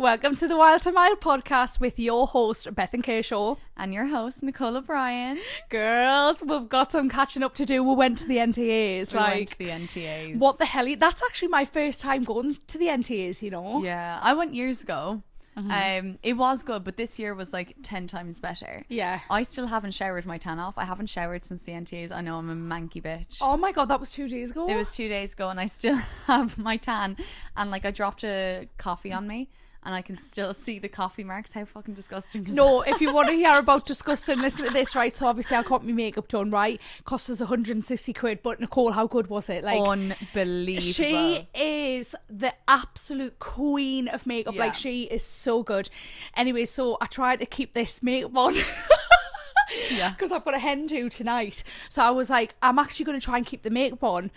Welcome to the Wild to Mile podcast with your host, Bethan Kershaw. And your host, Nicole Bethan. Girls, we've got some catching up to do. We went to the NTAs. We went to the NTAs. What the hell? That's actually my first time going to the NTAs, you know? Yeah, I went years ago. It was good, but this year was like 10 times better. Yeah. I still haven't showered my tan off. I haven't showered since the NTAs. I know I'm a manky bitch. Oh my God, that was 2 days ago? It was 2 days ago and I still have my tan. And like I dropped a coffee on me. And I can still see the coffee marks. How fucking disgusting is No, that? if you want to hear about disgusting, listen to this, right? So obviously I got my makeup done, right? Cost us 160 quid. But Nicole, how good was it? Like, unbelievable. She is the absolute queen of makeup. Yeah. Like, she is so good. Anyway, so I tried to keep this makeup on. Yeah. Because I've got a hen do tonight. So I was like, I'm actually going to try and keep the makeup on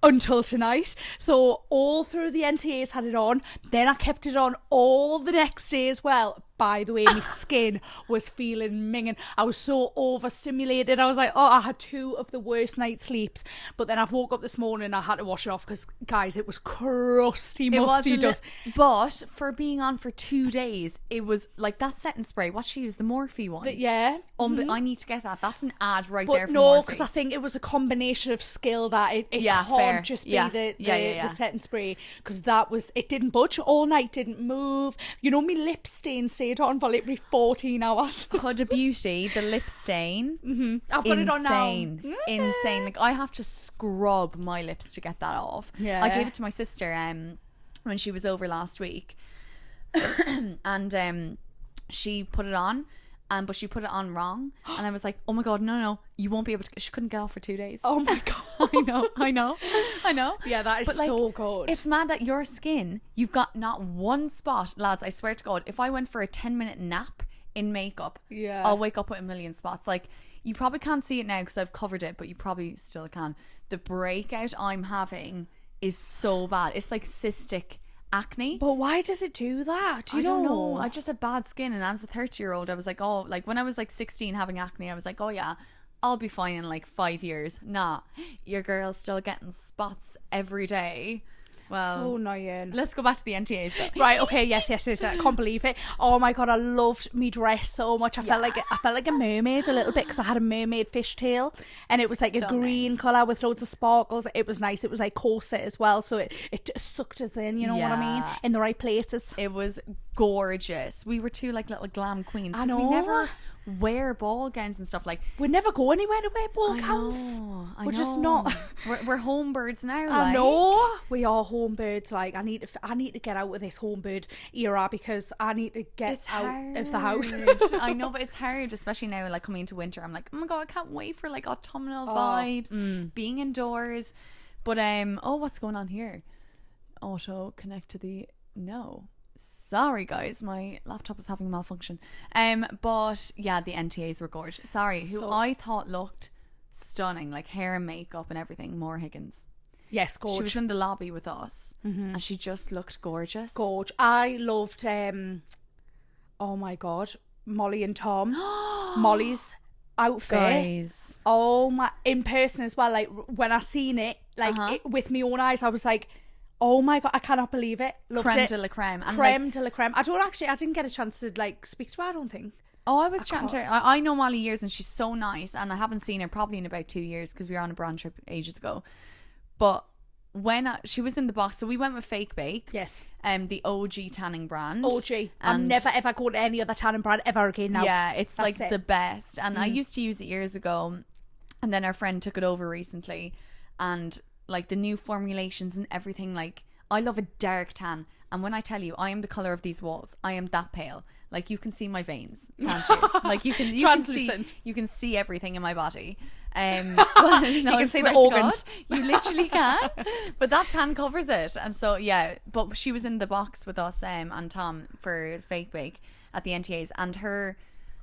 until tonight. So all through the NTAs had it on. Then I kept it on all the next day as well. By the way, my skin was feeling minging. I was so overstimulated. I was like, oh, I had 2 of the worst night sleeps. But then I woke up this morning and I had to wash it off because, guys, it was crusty, musty dust. But for being on for 2 days, it was like that setting spray. What she used, the Morphe one. Yeah. I need to get that. That's an ad right But there for no, Morphe. because I think it was a combination of skill that it Yeah, can't fair. just be Yeah. the setting spray, because it didn't budge all night, didn't move. You know, my lip stain stayed on for literally 14 hours. Huda Beauty, the lip stain. I've got it on now. Insane. Like I have to scrub my lips to get that off. Yeah. I gave it to my sister when she was over last week, and she put it on. But she put it on wrong, and I was like, "Oh my God, no, you won't be able to." She couldn't get off for 2 days. Oh my God. I know. Yeah, that is But, like, so good. It's mad that your skin, you've got not one spot, lads. I swear to God, if I went for a 10-minute nap in makeup, Yeah. I'll wake up with a million spots. Like, you probably can't see it now because I've covered it, but you probably still can. The breakout I'm having is so bad. It's like cystic acne. But why does it do that? Do you I don't know? I just have bad skin, and as a 30-year-old, I was like, oh, like when I was like 16 having acne, I was like, oh yeah, I'll be fine in like 5 years. Nah, your girl's still getting spots every day. Well, So annoying. let's go back to the NTAs though. Right, okay, yes, I can't believe it. Oh my God, I loved me dress so much. I felt like a mermaid a little bit, because I had a mermaid fishtail, and it was like a Stunning. green colour with loads of sparkles. It was nice. It was like corset as well, so it sucked us in, you know what I mean, Yeah. in the right places. It was gorgeous. We were 2 like little glam queens, I because we know. never wear ball gowns and stuff. Like, We never go anywhere to wear ball gowns. I We're just know. not. We're home birds now. I like. know, we are home birds. Like, I need to get out of this home bird era, because I need to get It's out of the house. hard. I know, but it's hard, especially now, like coming into winter. I'm like, oh my God, I can't wait for like autumnal vibes, being indoors. But what's going on here? Auto connect to the Sorry guys, my laptop is having a malfunction. But yeah, the NTAs were gorgeous. Sorry, who So- I thought looked stunning, like hair and makeup and everything. Maura Higgins. Yes, She gorgeous. was in the lobby with us, and she just looked gorgeous. Gorge. I loved oh my God, Molly and Tom. Molly's outfit. Guys. Oh my, in person as well. Like, when I seen it, like it, with my own eyes, I was like, oh my God, I cannot believe it. Loved Creme it. de la creme. And Creme de la creme. I didn't get a chance to like speak to her, I don't think. Oh, I was chatting to her. I know Molly years, and she's so nice, and I haven't seen her probably in about 2 years, because we were on a brand trip ages ago. But when she was in the box, so we went with Fake Bake. Yes. The OG tanning brand. OG. I'm never ever going to any other tanning brand ever again now. Yeah, it's That's like it. the best. And I used to use it years ago, and then our friend took it over recently, and like the new formulations and everything, like I love a dark tan. And when I tell you, I am the colour of these walls, I am that pale. Like, you can see my veins, can't you? Like, you can Translucent. you can see everything in my body. But, no, You I can see swear the to organs. God, you literally can. But that tan covers it. And so, yeah. But she was in the box with us and Tom for Fake Bake at the NTAs. And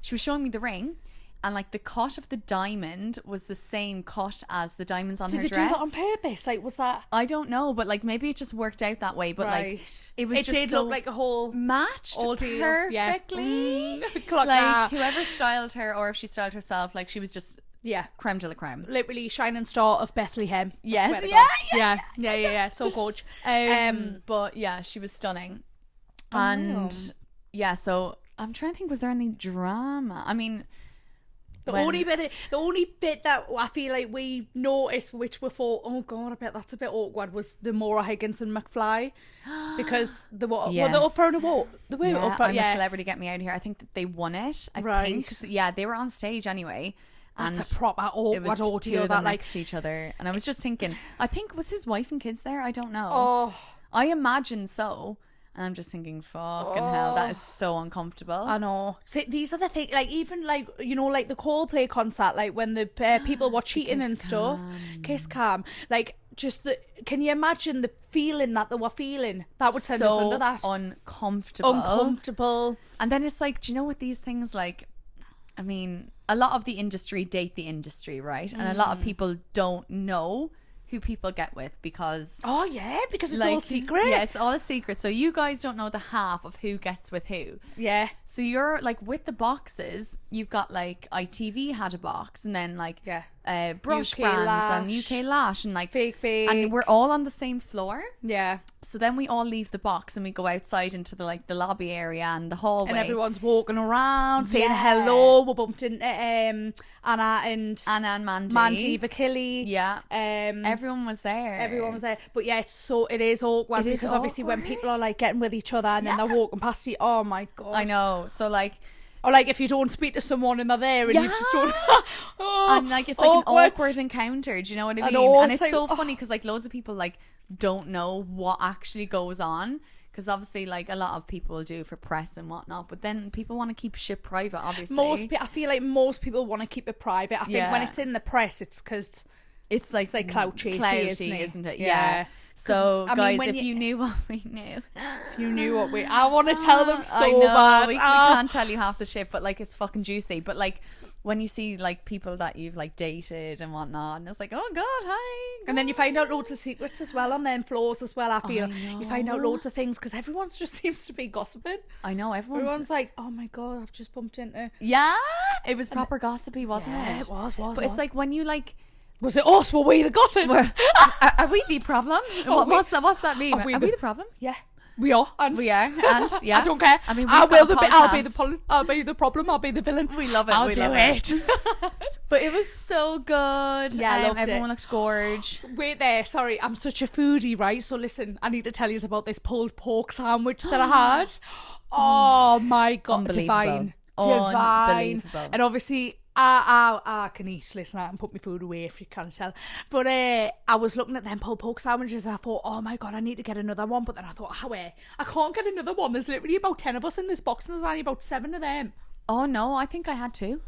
she was showing me the ring. And like the cut of the diamond was the same cut as the diamonds on her Did they dress. do that on purpose? Like, was that I don't know, but like maybe it just worked out that way. But right? like it was just did so look like a whole matched all deal. perfectly. Yeah. Clock Like that. whoever styled her, or if she styled herself, like she was just Yeah. creme de la creme. Literally shining star of Bethlehem. I Yes, swear to yeah, God. Yeah. So gorge. But yeah, she was stunning. And yeah, so I'm trying to think, was there any drama? I mean, the only bit that I feel like we noticed, which we thought, oh god, I bet that's a bit awkward, was the Maura Higgins and McFly, because they were up for an award. They were up for, I'm a Celebrity, Get Me Out of Here. I think that they won it. I think. Yeah, they were on stage anyway. That's a proper awkward ordeal. That next to each other, and I was just thinking, I think, was his wife and kids there? I don't know. Oh, I imagine so. And I'm just thinking, fucking hell, that is so uncomfortable. I know. See, these are the things, like, even, like, you know, like the Coldplay concert, like, when the people were cheating and stuff. Kiss cam. Like, just can you imagine the feeling that they were feeling? That would send us under that. Uncomfortable. And then it's like, do you know what these things, like, I mean, a lot of the industry date the industry, right? And a lot of people don't know who people get with, because because it's all secret. Yeah, it's all a secret. So you guys don't know the half of who gets with who. Yeah. So you're like, with the boxes, you've got like ITV had a box, and then like brush UK brands Lash, and UK Lash, and like fake, and we're all on the same floor. Yeah. So then we all leave the box and we go outside into the like the lobby area and the hallway, and everyone's walking around saying hello. We bumped into Anna and Mandy Vakili. Yeah. Everyone was there. But yeah, it is awkward, because obviously when people are like getting with each other and then they're walking past you, oh my god. I know. So like, or like if you don't speak to someone and they're there and you just don't and like it's like an awkward encounter, do you know what I mean? And it's so funny because like loads of people like don't know what actually goes on, because obviously like a lot of people do for press and whatnot, but then people want to keep shit private, obviously. I feel like most people want to keep it private. I think when it's in the press, it's because it's like clout chasing, isn't it? Yeah. So guys, if you knew what we knew, I want to tell them so I know, bad. We can't tell you half the shit, but like it's fucking juicy. But like when you see like people that you've like dated and whatnot, and it's like, oh god, hi. And then you find out loads of secrets as well on them floors as well. I feel you find out loads of things because everyone just seems to be gossiping. I know, everyone's like, oh my god, I've just bumped into. Yeah, it was proper gossipy, wasn't it? Yeah, it was. But it's like when you like. Was it us? Were we the gossips? Are we the problem? What's that mean? Are we the problem? Yeah, we are. And yeah. I don't care. I mean, I'll be the problem. I'll be the villain. We love it. I'll do it. But it was so good. Yeah, I loved everyone it. Looks gorge. Wait there. Sorry, I'm such a foodie, right? So listen, I need to tell you about this pulled pork sandwich that I had. Oh my god, divine. And obviously I can eat, listen, I can put my food away if you can't tell, but I was looking at them pulled pork sandwiches and I thought, oh my god, I need to get another one, but then I thought, I can't get another one, there's literally about 10 of us in this box and there's only about 7 of them. Oh no, I think I had 2.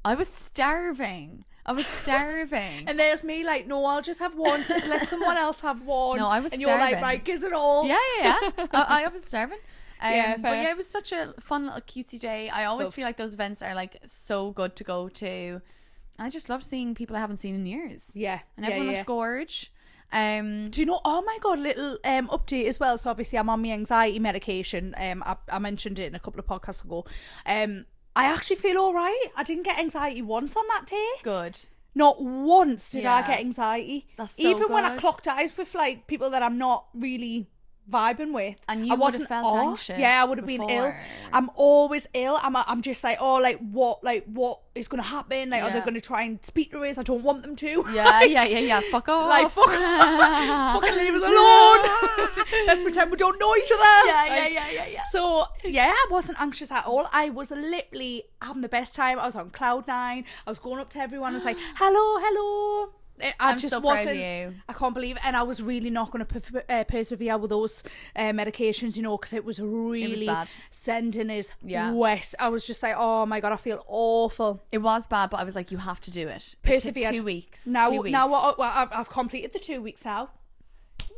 I was starving. And there's me like, no, I'll just have one, let someone else have one. No, I was and starving. You're like, right, gives it all. Yeah. I was starving. But yeah, it was such a fun little cutesy day. I always feel like those events are like so good to go to. I just love seeing people I haven't seen in years. Yeah. And everyone looks gorge. Do you know, oh my god, little update as well. So obviously I'm on my anxiety medication. I mentioned it in a couple of podcasts ago. I actually feel alright. I didn't get anxiety once on that day. Good. Not once did I get anxiety. That's so Even good. when I clocked eyes with like people that I'm not really vibing with, and you I wasn't would have felt anxious. Yeah, I would have been ill. I'm always ill. I'm just like, oh, like what is going to happen? Like, are they going to try and speak to us? I don't want them to. Yeah. Fuck off. Like, fucking leave us alone. Let's pretend we don't know each other. Yeah. So yeah, I wasn't anxious at all. I was literally having the best time. I was on cloud 9. I was going up to everyone. I was like, hello. I'm just so proud of you. I can't believe it, and I was really not going to persevere with those medications, you know, because it was really sending us west. I was just like, oh my god, I feel awful. It was bad, but I was like, you have to do it. Persevere. 2 weeks. Now I've completed the 2 weeks now.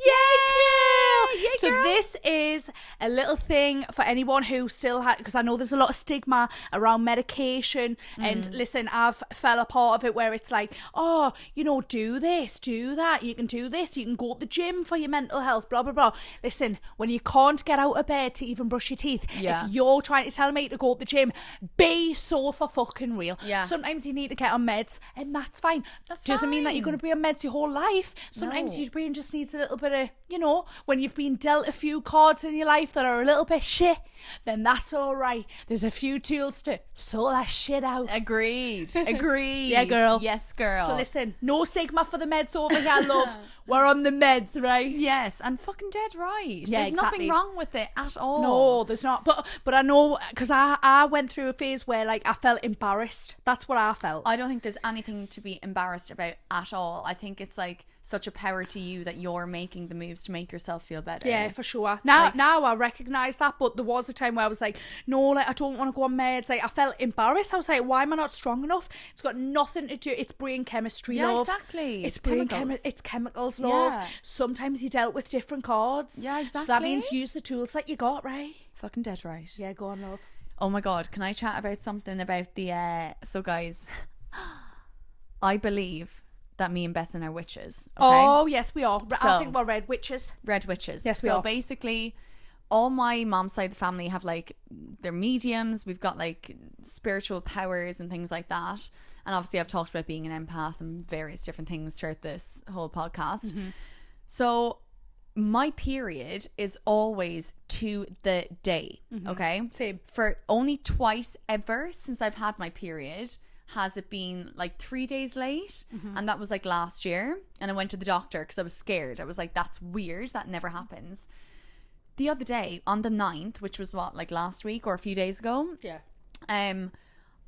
Yeah, so this is a little thing for anyone who still had, because I know there's a lot of stigma around medication, and listen, I've fell a part of it where it's like, oh, you know, do this, do that, you can do this, you can go to the gym for your mental health, blah blah blah. Listen, when you can't get out of bed to even brush your teeth, if you're trying to tell me to go to the gym, be so for fucking real. Sometimes you need to get on meds, and that's fine. Doesn't mean that you're going to be on meds your whole life. Sometimes your brain just needs a little bit of, you know, when you've been dealt a few cards in your life that are a little bit shit, then that's all right. There's a few tools to sort that shit out. Agreed. Yeah, girl. Yes, girl. So listen, no stigma for the meds over here, love. We're on the meds, right? Yes, and fucking dead right. Yeah, There's exactly. nothing wrong with it at all. No, there's not. But I know, because I went through a phase where like I felt embarrassed. That's what I felt. I don't think there's anything to be embarrassed about at all. I think it's like such a power to you that you're making the moves to make yourself feel better. Yeah, for sure. Now I recognise that, but there was a time where I was like, no, like I don't want to go on meds. Like I felt embarrassed. I was like, why am I not strong enough? It's got nothing to do. It's brain chemistry, Yeah, love. exactly. It's chemicals. It's chemicals, love. Yeah. Sometimes you dealt with different cards. Yeah, exactly. So that means use the tools that you got, right? Fucking dead right. Yeah, go on, love. Oh my god, can I chat about something about the so guys, I believe that me and Bethan are witches. Okay? Oh yes, we are. I So- think we're red witches. Red witches. Yes, we so are. basically all my mom's side of the family have like, they're mediums. We've got like spiritual powers and things like that. And obviously I've talked about being an empath and various different things throughout this whole podcast. So my period is always to the day. Okay. Same. For only twice ever since I've had my period has it been like 3 days late, and that was like last year, and I went to the doctor because I was scared. I was like, that's weird, that never happens. The other day on the 9th, which was what, like last week or a few days ago, Yeah.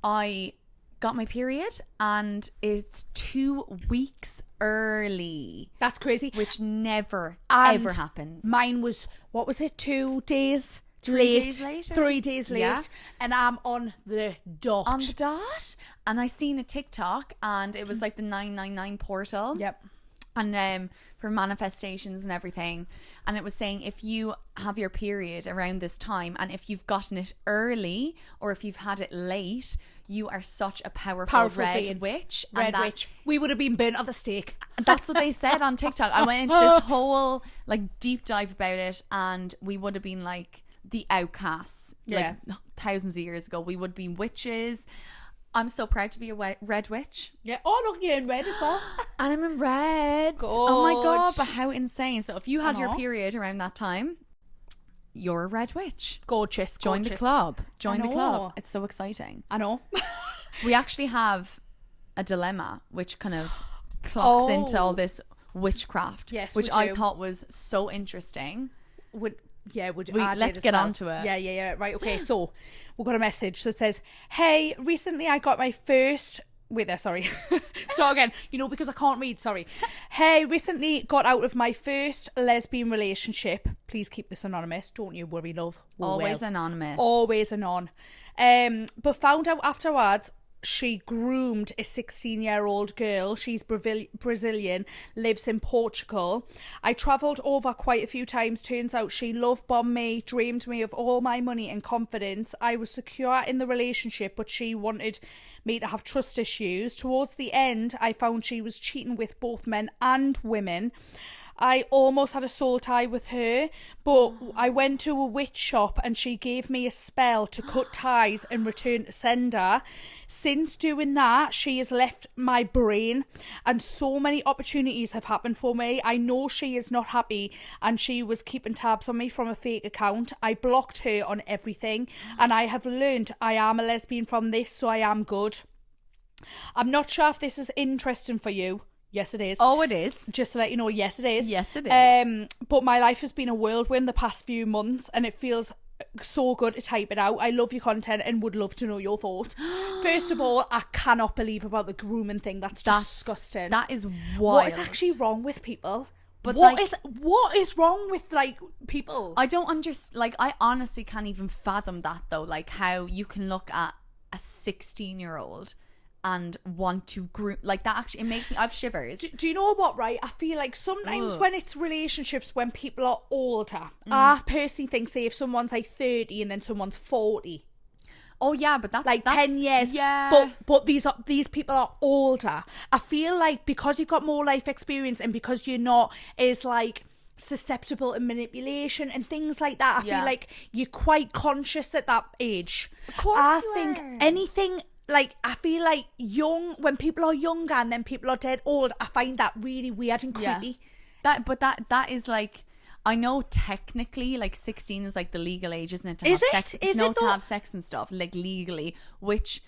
I got my period and it's 2 weeks early, That's crazy. which never And ever happens. Mine was, what was it, 2 days 3 late? days late or 3 days late. Yeah. And I'm on the dot. On the dot. And I seen a TikTok and it was like the 999 portal. Yep. And for manifestations and everything, and it was saying if you have your period around this time and if you've gotten it early or if you've had it late, you are such a powerful red being. witch. Red witch. We would have been burnt at the stake. That's what they said on TikTok. I went into this whole like deep dive about it, and we would have been like the outcasts, Yeah. like thousands of years ago. We would be witches. I'm so proud to be a red witch. Yeah. Oh, look, you're in red as well. And I'm in red. Oh my god, Gorge. but how insane. So if you had your know. period around that time, you're a red witch. Gorgeous. Join the gorgeous. club. Join the know. club. It's so exciting. I know. We actually have a dilemma which kind of clocks into all Oh. this witchcraft. Yes, which we I do. thought was so interesting. Let's get onto it. Yeah. Right. Okay. So we've got a message that says, "Hey, recently I got my first." Wait there, sorry. Start again. Because I can't read, sorry. Hey, recently got out of my first lesbian relationship. Please keep this anonymous. Don't you worry, love. We Always will. anonymous. Always anon. But found out afterwards she groomed a 16-year-old girl. She's Brazilian, lives in Portugal. I travelled over quite a few times. Turns out she love bombed me, dreamed me of all my money and confidence. I was secure in the relationship, but she wanted me to have trust issues. Towards the end, I found she was cheating with both men and women. I almost had a soul tie with her, but I went to a witch shop and she gave me a spell to cut ties and return to sender. Since doing that, she has left my brain and so many opportunities have happened for me. I know she is not happy and she was keeping tabs on me from a fake account. I blocked her on everything and I have learned I am a lesbian from this, so I am good. I'm not sure if this is interesting for you. Yes, it is. Oh, it is. Just to let you know, yes, it is. Yes, it is. But my life has been a whirlwind the past few months and it feels so good to type it out. I love your content and would love to know your thoughts. First of all, I cannot believe about the grooming thing. That's disgusting. That is wild. What is actually wrong with people? But what like- is wrong with like people? I don't understand. Like, I honestly can't even fathom that though. Like, how you can look at a 16-year-old and want to groom like that. Actually, it makes me. I've shivers. Do you know what, right? I feel like sometimes Ugh. when it's relationships when people are older, I personally think, say, if someone's like 30 and then someone's 40, Oh yeah, but that's 10 years. Yeah, But these people are older. I feel like because you've got more life experience and because you're not as like susceptible to manipulation and things like that, I Yeah. feel like you're quite conscious at that age. Of course I you think are. anything. Like, I feel like when people are younger and then people are dead old, I find that really weird and Yeah. creepy. that is like, I know technically like 16 is like the legal age, isn't it? To Is have it? sex. Is no, it to though? have sex and stuff, like legally, which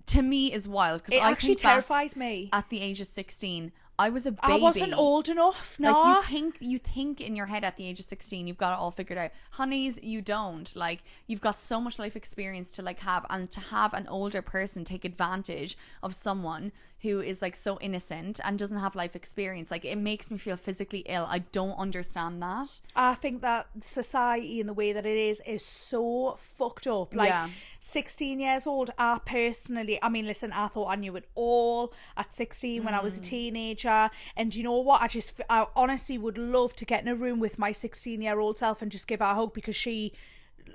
to me is wild because It I actually think back terrifies me. at the age of 16, I was a baby. I wasn't old enough. No. Like you think in your head at the age of 16 you've got it all figured out. Honeys, you don't. Like you've got so much life experience to like have, and to have an older person take advantage of someone who is like so innocent and doesn't have life experience, like it makes me feel physically ill. I don't understand that. I think that society and the way that it is so fucked up. Like 16 years old, I mean, listen, I thought I knew it all at 16 when I was a teenager. And you know what? I honestly would love to get in a room with my 16-year-old self and just give her a hug, because she,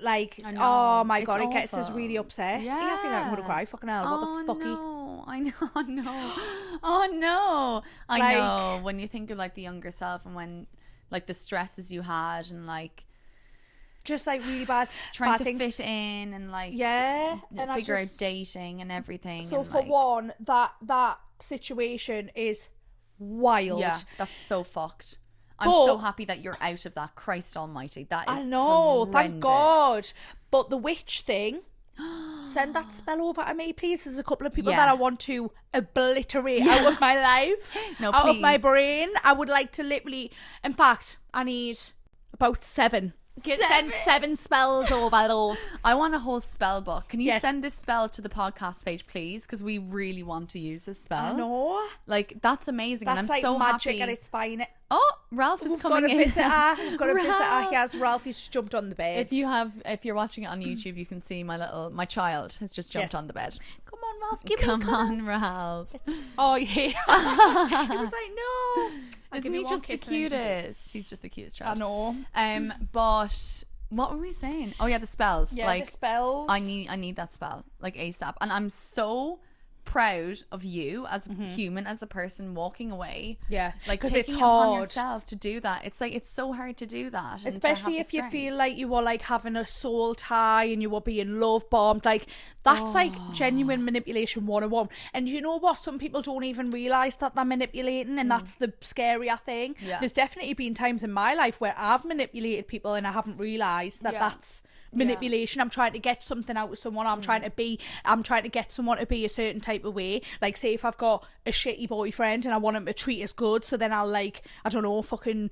like, oh my God, it gets us really upset. Yeah, I feel like I'm going to cry. Fucking hell, what the fucky? No. I know. Oh no. I know. When you think of like the younger self and when like the stresses you had and like just like really bad trying to things. fit in and like and figure out dating and everything. So and, for like, one, that situation is wild. Yeah, that's so fucked. I'm so happy that you're out of that. Christ almighty, that is I know, horrendous. thank God. But the witch thing, send that spell over to me, please. There's a couple of people that I want to obliterate out of my life, out of my brain. I would like to literally, in fact, I need about 7. Send 7 spells over, love. I want a whole spell book. Can you Yes. send this spell to the podcast page, please? Because we really want to use this spell. I know. Like, that's amazing. That's and I'm like so magic happy. at its finest. Oh, Ralph is We've coming got a in. visitor. We've got a visitor. Ralph. Yes, Ralphie's just jumped on the bed. If you're watching it on YouTube, you can see my child has just jumped on the bed. Come on, Ralph. Come on, Ralph. Oh yeah. He was like, no. Isn't he just the cutest? He's just the cutest child. I know. But what were we saying? Oh yeah, the spells. Yeah, like the spells. I need that spell like ASAP, and I'm so proud of you as a human, as a person, walking away. Yeah, like because taking it's it upon hard yourself to do that. It's like it's so hard to do that, and especially to have if the you strength. feel like you are like having a soul tie and you are being love bombed. Like that's like genuine manipulation 101. And you know what, some people don't even realize that they're manipulating, and that's the scarier thing. There's definitely been times in my life where I've manipulated people and I haven't realized that that's manipulation. I'm trying to get something out of someone. I'm trying to get someone to be a certain type of way. Like say if I've got a shitty boyfriend and I want him to treat us good, so then I'll like, I don't know, fucking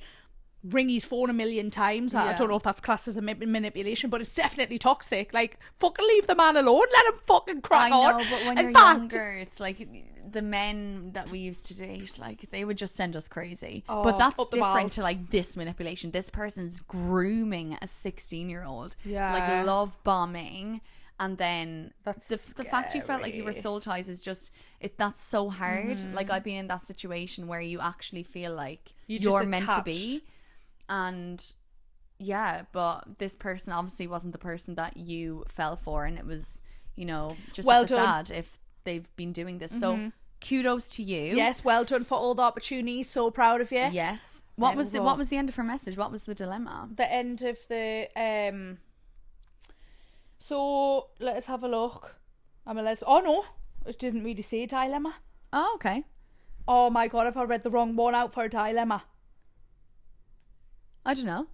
ring his phone 1,000,000 times. I don't know if that's classed as a manipulation, but it's definitely toxic. Like fucking leave the man alone, let him fucking crack on. I know, but when you're younger, it's like the men that we used to date, like they would just send us crazy. But that's different to like this manipulation. This person's grooming a 16-year-old, like love bombing, and then the fact you felt like you were soul ties is just that's so hard. Like I've been in that situation where you actually feel like you're meant to be, and but this person obviously wasn't the person that you fell for, and it was, you know, just well sad if they've been doing this. So kudos to you. Yes, well done for all the opportunities. So proud of you. Yes. What was the end of her message? What was the dilemma? The end of the so let us have a look. Oh no, it didn't really say dilemma. Oh, okay. Oh my God, have I read the wrong one out for a dilemma? I don't know.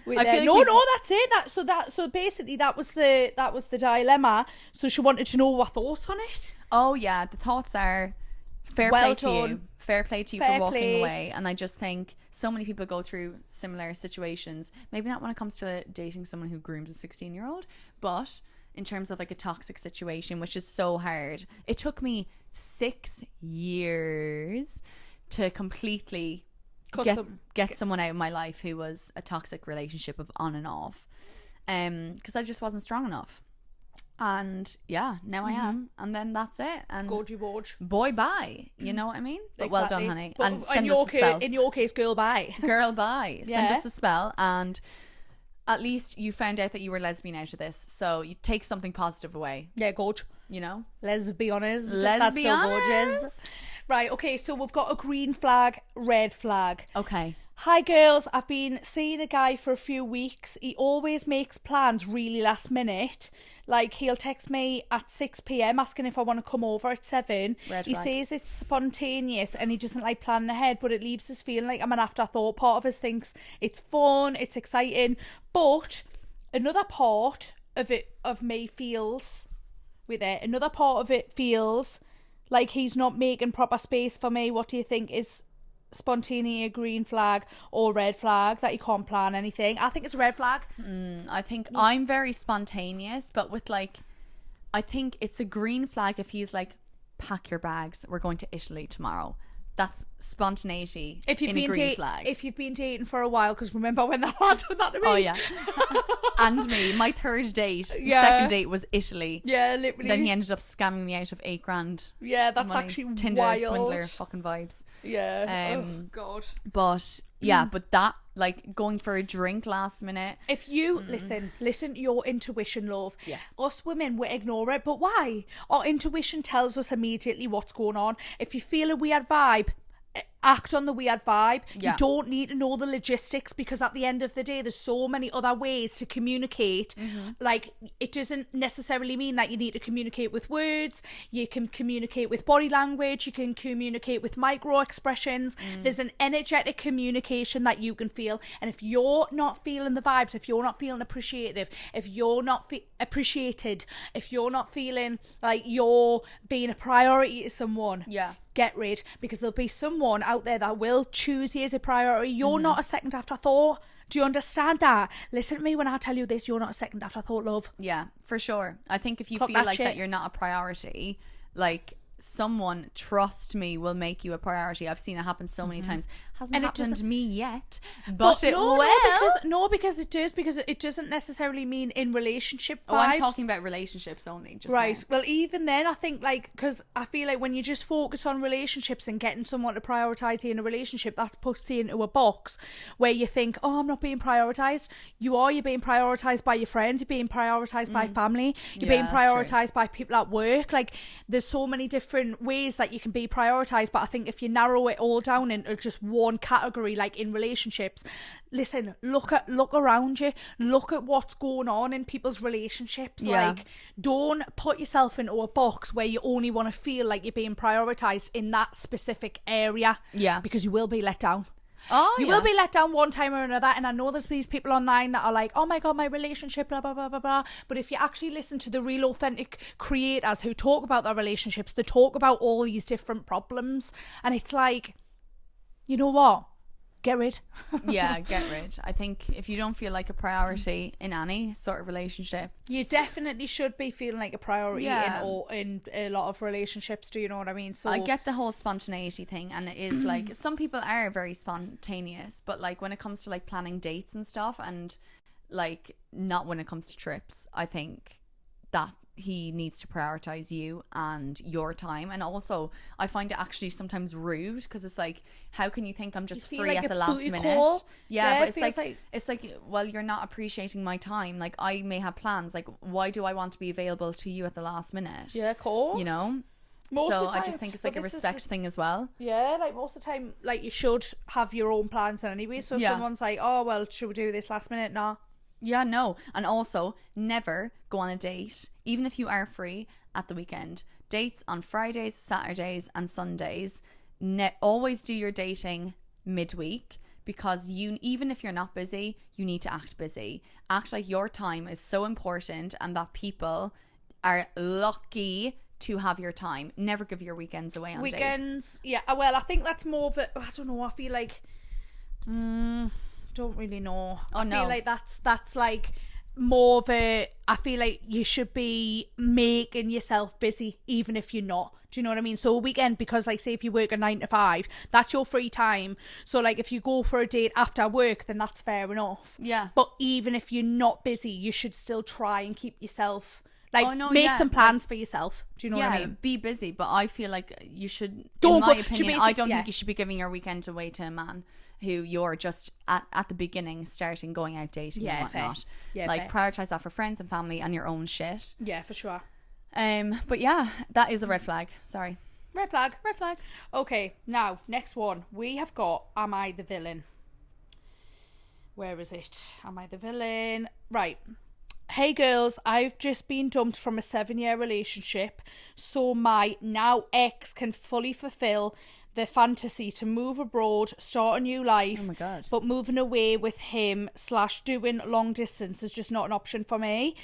No, that's it. So basically that was the dilemma. So she wanted to know our thoughts on it. Oh yeah, the thoughts are fair play to you for walking away. And I just think so many people go through similar situations, maybe not when it comes to dating someone who grooms a 16-year-old, but in terms of like a toxic situation, which is so hard. It took me 6 years to completely get someone out of my life who was a toxic relationship of on and off, because I just wasn't strong enough. And now I am, and then that's it. And boy, bye. You know what I mean? But well done, honey. But and send us a spell. In your case, girl, bye. Girl, bye. Send us a spell, and at least you found out that you were lesbian out of this, so you take something positive away. Yeah, gorge. You know? Let's be honest. Let's be honest. Gorgeous. Right, okay, so we've got a green flag, red flag. Okay. Hi girls, I've been seeing a guy for a few weeks. He always makes plans really last minute. Like, he'll text me at 6 p.m. asking if I want to come over at 7. Red He flag. says it's spontaneous and he doesn't like planning ahead, but it leaves us feeling like I'm an afterthought. Part of us thinks it's fun, it's exciting, but another part of me feels another part of it feels like he's not making proper space for me. What do you think? Is spontaneity a green flag or red flag that you can't plan anything? I think it's a red flag. I think I'm very spontaneous, but with like, I think it's a green flag if he's like, pack your bags, we're going to Italy tomorrow. That's spontaneity If you've in a been green flag. if you've been dating for a while, because remember when that lad did that to me? Oh yeah. And me, my third date, Yeah. second date was Italy. Yeah, literally. Then he ended up scamming me out of $8,000. Yeah, that's money. actually Tinder wild. swindler fucking vibes. Yeah. Oh god. But yeah, but that, like, going for a drink last minute. If you listen to your intuition, love. Yes. Us women, we ignore it, but why? Our intuition tells us immediately what's going on. If you feel a weird vibe, act on the weird vibe. Yeah. You don't need to know the logistics, because at the end of the day there's so many other ways to communicate. Like, it doesn't necessarily mean that you need to communicate with words. You can communicate with body language, you can communicate with micro expressions. There's an energetic communication that you can feel, and if you're not feeling the vibes, if you're not feeling appreciative, if you're not appreciated, if you're not feeling like you're being a priority to someone, Yeah. get rid, because there'll be someone out there that will choose you as a priority. You're not a second afterthought. Do you understand that? Listen to me when I tell you this. You're not a second afterthought, love. Yeah, for sure. I think if you Fuck feel that like shit. that you're not a priority, like, someone, trust me, will make you a priority. I've seen it happen so many times. Hasn't And it happened to doesn't- me yet, but it will. because it does, because it doesn't necessarily mean in relationship vibes. Oh, I'm talking about relationships only. Just Right. now. Well, even then, I think, like, because I feel like when you just focus on relationships and getting someone to prioritise you in a relationship, that puts you into a box where you think, oh, I'm not being prioritised. You are. You're being prioritised by your friends. You're being prioritised by family. You're Yeah, being that's true. prioritised by people at work. Like, there's so many different ways that you can be prioritised. But I think if you narrow it all down into just one category, like in relationships, listen, look around you, look at what's going on in people's relationships. Yeah. Like, don't put yourself into a box where you only want to feel like you're being prioritized in that specific area. Yeah. Because you will be let down. Oh, You will be let down one time or another. And I know there's these people online that are like, oh my god, my relationship, blah blah blah blah blah. But if you actually listen to the real authentic creators who talk about their relationships, they talk about all these different problems, and it's like, you know what, get rid. Yeah, get rid. I think if you don't feel like a priority in any sort of relationship, You definitely should be feeling like a priority Yeah. in a lot of relationships. Do you know what I mean? So I get the whole spontaneity thing, and it is like, some people are very spontaneous, but like when it comes to like planning dates and stuff, and like not when it comes to trips, I think that he needs to prioritize you and your time. And also, I find it actually sometimes rude, because it's like, how can you think I'm just feel free like at the a last booty minute? call. Yeah, Yeah, but it feels like- it's like, well, you're not appreciating my time. Like, I may have plans. Like, why do I want to be available to you at the last minute? yeah, of course. You know? Most So of the I just time- think it's but like a this is respect thing as well. Yeah, like most of the time, like, you should have your own plans anyway. So if Yeah. someone's like, oh well, should we do this last minute? Nah. Yeah, no. And also, never go on a date, even if you are free at the weekend. Dates on Fridays, Saturdays, and Sundays. Always do your dating midweek, because even if you're not busy, you need to act busy. Act like your time is so important and that people are lucky to have your time. Never give your weekends away on dates. Weekends, yeah. Well, I think that's more of a, I don't know. I feel like, don't really know. Oh, I no. feel like that's like more of a, I feel like you should be making yourself busy even if you're not. Do you know what I mean? So a weekend, because like, say if you work a 9 to 5, that's your free time. So like, if you go for a date after work, then that's fair enough. Yeah. But even if you're not busy, you should still try and keep yourself, like, Oh, no, make yeah, some plans for yourself. Do you know what I mean? be busy, but I feel like you should, Don't in my go- should opinion, basi- I don't yeah. think you should be giving your weekend away to a man who you're just at the beginning starting going out dating Yeah, and fair. whatnot. Yeah, like, fair. prioritize that for friends and family and your own shit. Yeah, for sure. But yeah, that is a red flag. Sorry. Red flag. Red flag. Okay, now, next one. We have got Am I the Villain? where is it? Am I the villain? Right. Hey girls, I've just been dumped from a 7-year relationship, so my now ex can fully fulfill the fantasy to move abroad, start a new life. Oh my God. But moving away with him / doing long distance is just not an option for me.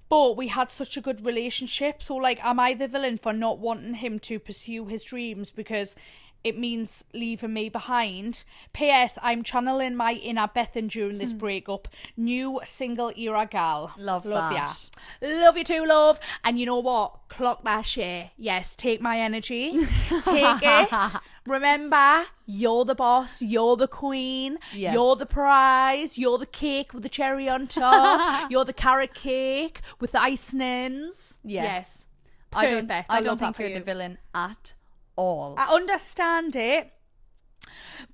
But we had such a good relationship, so like, am I the villain for not wanting him to pursue his dreams because it means leaving me behind? P.S. I'm channeling my inner Bethan during this breakup. New single era gal. Love ya. that. Love you too, love. And you know what? Clock that shit. Yes, take my energy. Take it. Remember, you're the boss. You're the queen. Yes. You're the prize. You're the cake with the cherry on top. You're the carrot cake with the icings. Yes. Perfect. I love don't that think for you're you. the villain at all. I understand it,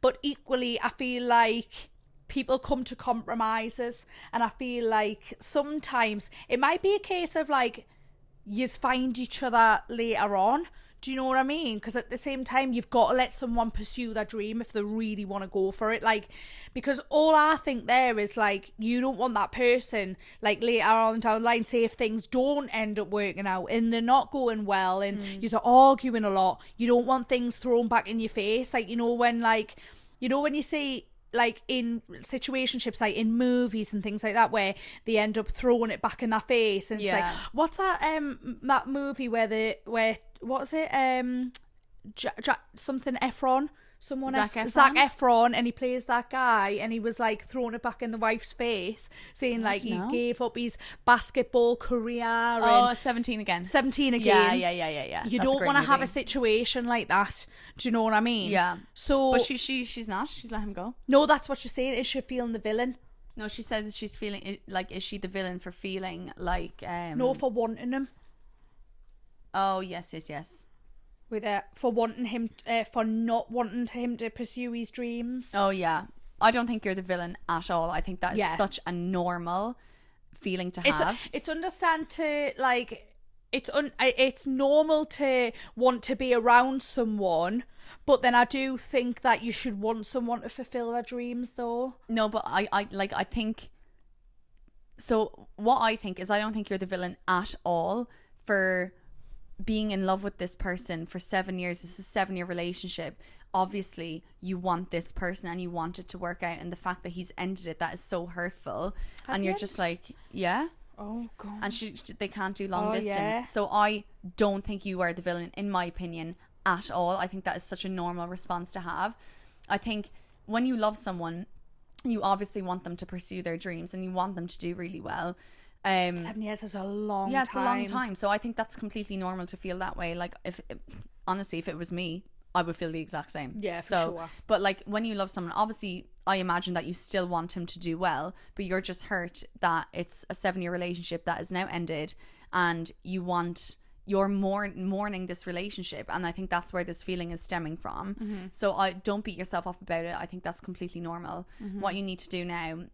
but equally I feel like people come to compromises, and I feel like sometimes it might be a case of like you find each other later on. Do you know what I mean? Because at the same time, you've got to let someone pursue their dream if they really want to go for it. Like, because all I think there is like, you don't want that person like later on down the line, say if things don't end up working out and they're not going well and you're arguing a lot, you don't want things thrown back in your face. Like, when you see like in situationships, like in movies and things like that, where they end up throwing it back in their face, and it's like, what's that that movie where what was it, something Efron, Zac Efron, and he plays that guy, and he was like throwing it back in the wife's face, saying like he gave up his basketball career. Oh, 17 again. 17 again. Yeah. You don't want to have a situation like that. Do you know what I mean? Yeah. So, but she's not. She's let him go. No, that's what she's saying. Is she feeling the villain? No, she said that she's feeling like, is she the villain for feeling like no, for wanting him. Oh yes. With for wanting him, for not wanting him to pursue his dreams. Oh yeah, I don't think you're the villain at all. I think that is such a normal feeling to have. It's understand to like. It's normal to want to be around someone, but then I do think that you should want someone to fulfill their dreams, though. No, but I think. So what I think is, I don't think you're the villain at all for being in love with this person for 7 years. This is a 7-year relationship. Obviously you want this person and you want it to work out, and the fact that he's ended it, that is so hurtful. And you're just like, yeah. Oh god. And they can't do long distance. Yeah. So I don't think you are the villain, in my opinion, at all. I think that is such a normal response to have. I think when you love someone, you obviously want them to pursue their dreams and you want them to do really well. 7 years is a long time. Yeah, it's a long time. So I think that's completely normal to feel that way. Like, honestly, if it was me, I would feel the exact same. Yeah, for sure. But like, when you love someone, obviously I imagine that you still want him to do well, but you're just hurt that it's a 7-year relationship that is now ended, and you're mourning this relationship, and I think that's where this feeling is stemming from. So I don't beat yourself up about it. I think that's completely normal. What you need to do now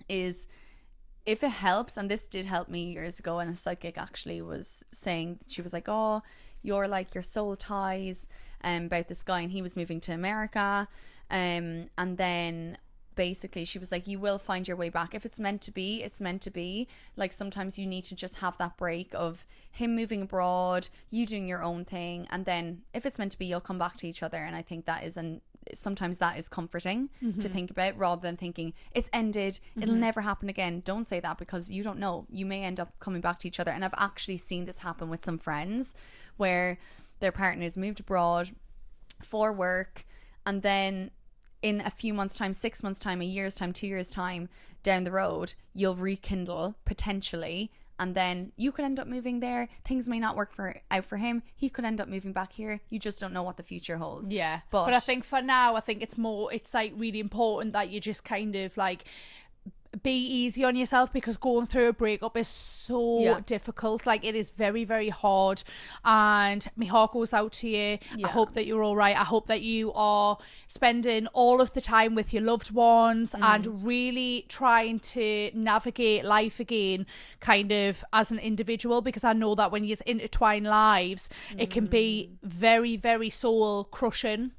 is, if it helps, and this did help me years ago, and a psychic actually was saying, she was like, oh, you're like your soul ties about this guy, and he was moving to America, and then basically she was like, you will find your way back. If it's meant to be, it's meant to be. Like, sometimes you need to just have that break of him moving abroad, you doing your own thing, and then if it's meant to be, you'll come back to each other. And I think that is sometimes that is comforting to think about, rather than thinking it's ended, it'll never happen again. Don't say that, because you don't know, you may end up coming back to each other. And I've actually seen this happen with some friends where their partners moved abroad for work, and then in a few months' time, 6 months' time, a year's time, 2 years' time down the road, you'll rekindle potentially, and then you could end up moving there. Things may not work out for him. He could end up moving back here. You just don't know what the future holds. Yeah, but I think for now, I think it's like really important that you just kind of like be easy on yourself, because going through a breakup is so difficult. Like, it is very, very hard, and my heart goes out to you. I hope that you're all right. I hope that you are spending all of the time with your loved ones and really trying to navigate life again, kind of as an individual, because I know that when you intertwine lives, it can be very, very soul crushing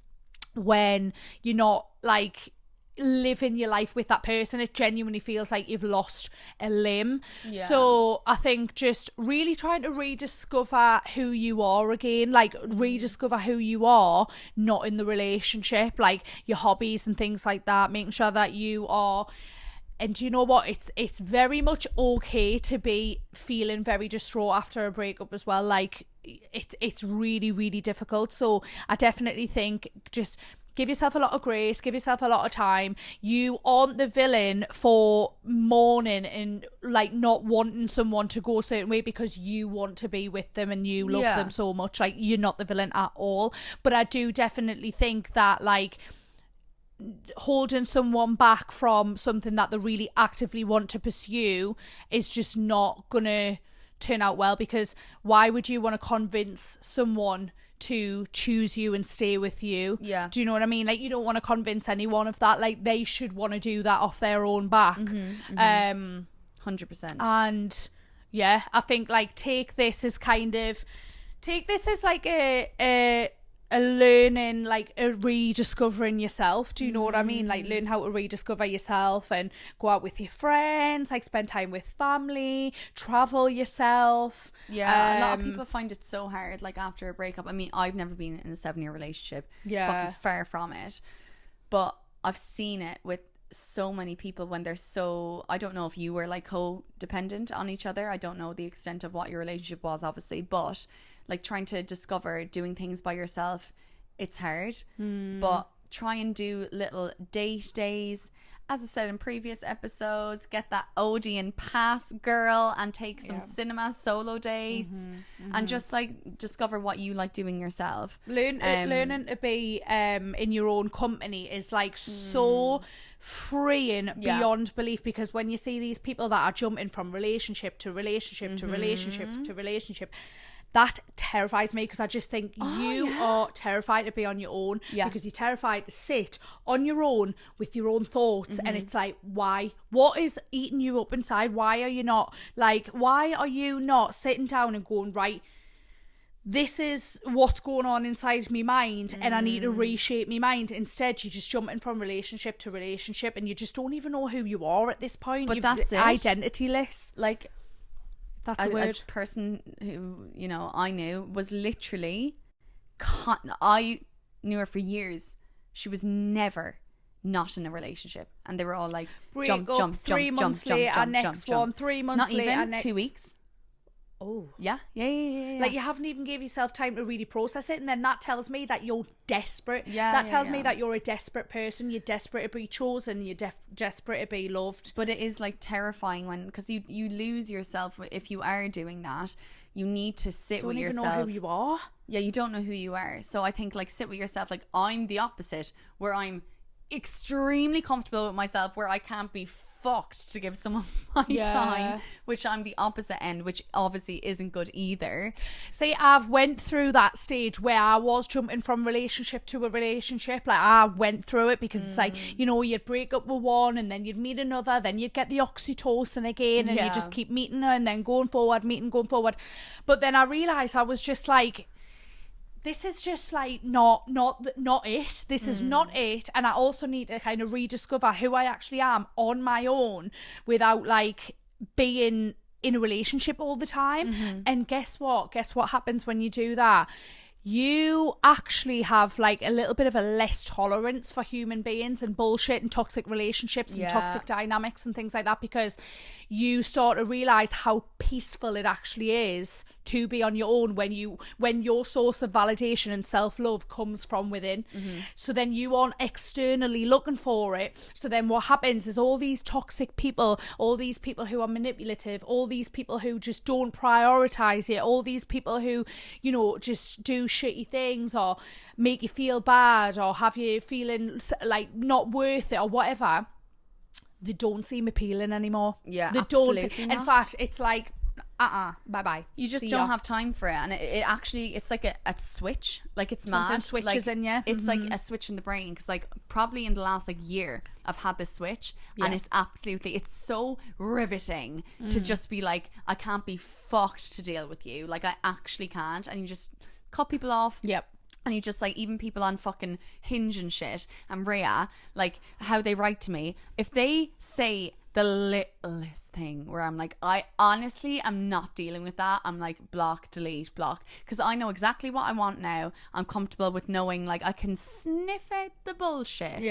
when you're not like living your life with that person. It genuinely feels like you've lost a limb. Yeah. So I think just really trying to rediscover who you are again, like rediscover who you are, not in the relationship, like your hobbies and things like that, making sure that you are. And do you know what? It's very much okay to be feeling very distraught after a breakup as well. Like it's really, really difficult. So I definitely think just give yourself a lot of grace, give yourself a lot of time. You aren't the villain for mourning and like not wanting someone to go a certain way because you want to be with them and you love them so much. Like you're not the villain at all. But I do definitely think that like holding someone back from something that they really actively want to pursue is just not gonna turn out well, because why would you want to convince someone to choose you and stay with you? Do you know what I mean? Like you don't want to convince anyone of that. Like they should want to do that off their own back. 100%. And yeah, I think like take this as like a learning, like a rediscovering yourself. Do you know what I mean? Like learn how to rediscover yourself and go out with your friends, like spend time with family, travel yourself. A lot of people find it so hard, like after a breakup. I mean, I've never been in a 7-year relationship. Fucking far from it. But I've seen it with so many people when they're so, I don't know if you were like codependent on each other. I don't know the extent of what your relationship was, obviously, but like trying to discover doing things by yourself, it's hard. But try and do little date days. As I said in previous episodes, get that Odeon pass, girl, and take some cinema solo dates and just like discover what you like doing yourself. Learning to be in your own company is like so freeing beyond belief, because when you see these people that are jumping from relationship to relationship to relationship to relationship, that terrifies me, because I just think you are terrified to be on your own, because you're terrified to sit on your own with your own thoughts. And it's like, why? What is eating you up inside? Why are you not sitting down and going, right, this is what's going on inside my mind and I need to reshape my mind? Instead, you're just jumping from relationship to relationship and you just don't even know who you are at this point. But that's it. Identityless. Like, that's a word. A person who, you know, I knew was literally, I knew her for years. She was never not in a relationship. And they were all like, jump, 3 months later, next one, 3 months later. Not even 2 weeks. Oh. Yeah. Like you haven't even gave yourself time to really process it, and then that tells me that you're desperate. That tells me that you're a desperate person. You're desperate to be chosen. You're desperate to be loved. But it is like terrifying when, because you lose yourself if you are doing that. You need to sit with yourself. Don't even know who you are. Yeah, you don't know who you are. So I think like sit with yourself. Like I'm the opposite, where I'm extremely comfortable with myself, where I can't be fucked to give someone my time, which I'm the opposite end, which obviously isn't good either. See, I've went through that stage where I was jumping from relationship to a relationship. Like I went through it, because it's like, you know, you'd break up with one and then you'd meet another, then you'd get the oxytocin again, and you just keep meeting her and then going forward. But then I realised I was just like, this is just like not it. This is not it. And I also need to kind of rediscover who I actually am on my own without like being in a relationship all the time. And guess what happens when you do that? You actually have like a little bit of a less tolerance for human beings and bullshit and toxic relationships and toxic dynamics and things like that, because you start to realize how peaceful it actually is to be on your own when your source of validation and self-love comes from within. So then you aren't externally looking for it. So then what happens is all these toxic people, all these people who are manipulative, all these people who just don't prioritize you, all these people who, you know, just do shitty things or make you feel bad or have you feeling like not worth it or whatever, they don't seem appealing anymore. Yeah, they absolutely don't. not. In fact, it's like bye-bye. You just don't have time for it. And it actually, it's like a switch. Like it's something mad. switches like, in you. It's like a switch in the brain. Because like probably in the last like year I've had this switch, and it's so riveting to just be like, I can't be fucked to deal with you. Like I actually can't. And you just cut people off. And you just like, even people on fucking Hinge and shit and Rhea, like how they write to me, if they say the littlest thing where I'm like, I honestly am not dealing with that, I'm like, block, delete, block, because I know exactly what I want now. I'm comfortable with knowing like I can sniff out the bullshit,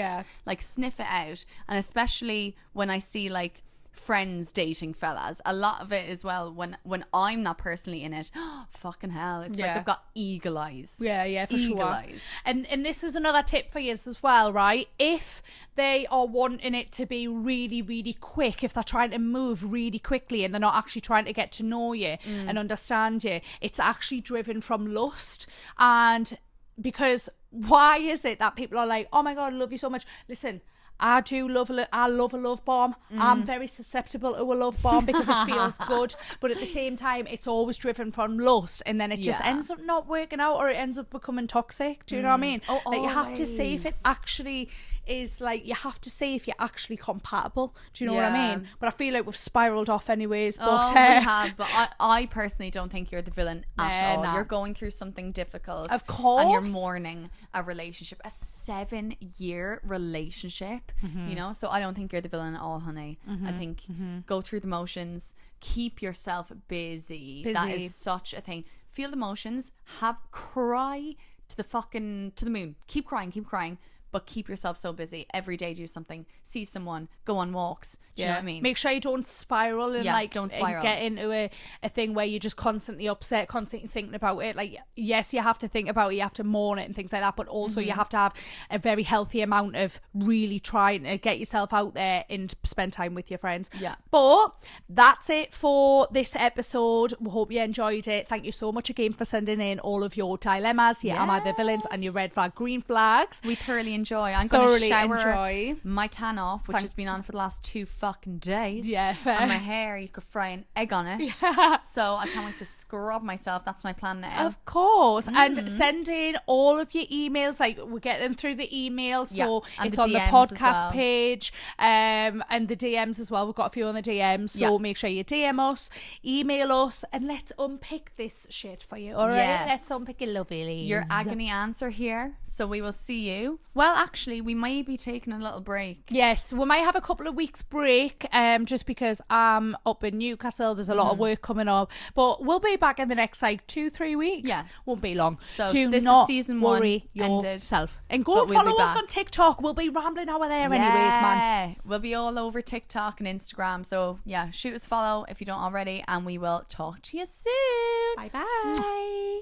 like sniff it out. And especially when I see like friends dating fellas, a lot of it as well, when I'm not personally in it, fucking hell, it's like I've got eagle eyes. For eagle sure. eyes. And this is another tip for you as well, right? If they are wanting it to be really, really quick, if they're trying to move really quickly and they're not actually trying to get to know you and understand you, it's actually driven from lust. And because why is it that people are like, oh my god, I love you so much? Listen, I love a love bomb. I'm very susceptible to a love bomb because it feels good, but at the same time it's always driven from lust, and then it just ends up not working out, or it ends up becoming toxic. Do you know what I mean? Like, you have to see if it actually is, like, you have to see if you're actually compatible. Do you know what I mean? But I feel like we've spiraled off anyways. But we have, but I personally don't think you're the villain at all. You're going through something difficult, of course, and you're mourning a relationship, a 7-year relationship. You know, so I don't think you're the villain at all, honey. I think go through the motions, keep yourself busy. That is such a thing. Feel the motions, cry to the moon. Keep crying, but keep yourself so busy. Every day do something, see someone, go on walks. Do you know what I mean? Make sure you don't spiral and don't get into a thing where you're just constantly upset, constantly thinking about it. Like, yes, you have to think about it, you have to mourn it and things like that, but also you have to have a very healthy amount of really trying to get yourself out there and spend time with your friends. But that's it for this episode. We hope you enjoyed it. Thank you so much again for sending in all of your dilemmas, your am I the villains, and your red flag, green flags. We thoroughly enjoy. I'm going to shower my tan off, which has been on for the last 2 fucking days. Fair. And my hair, you could fry an egg on it. So I can't wait to scrub myself. That's my plan now. Of course. And send in all of your emails. Like, we get them through the email, so it's on the podcast page, and the DMs as well. We've got a few on the DMs, so make sure you DM us, email us, and let's unpick this shit for you. All right, let's unpick it, lovely. Your agony answer here. So we will see you. Well, actually, we might be taking a little break. Yes, we might have a couple of weeks break, just because I'm up in Newcastle. There's a lot of work coming up, but we'll be back in the next 2-3 weeks. Won't be long. So do this not is season worry 1 yourself, and go and follow us on TikTok. We'll be rambling over there anyways, man. We'll be all over TikTok and Instagram. So shoot us a follow if you don't already, and we will talk to you soon. Bye.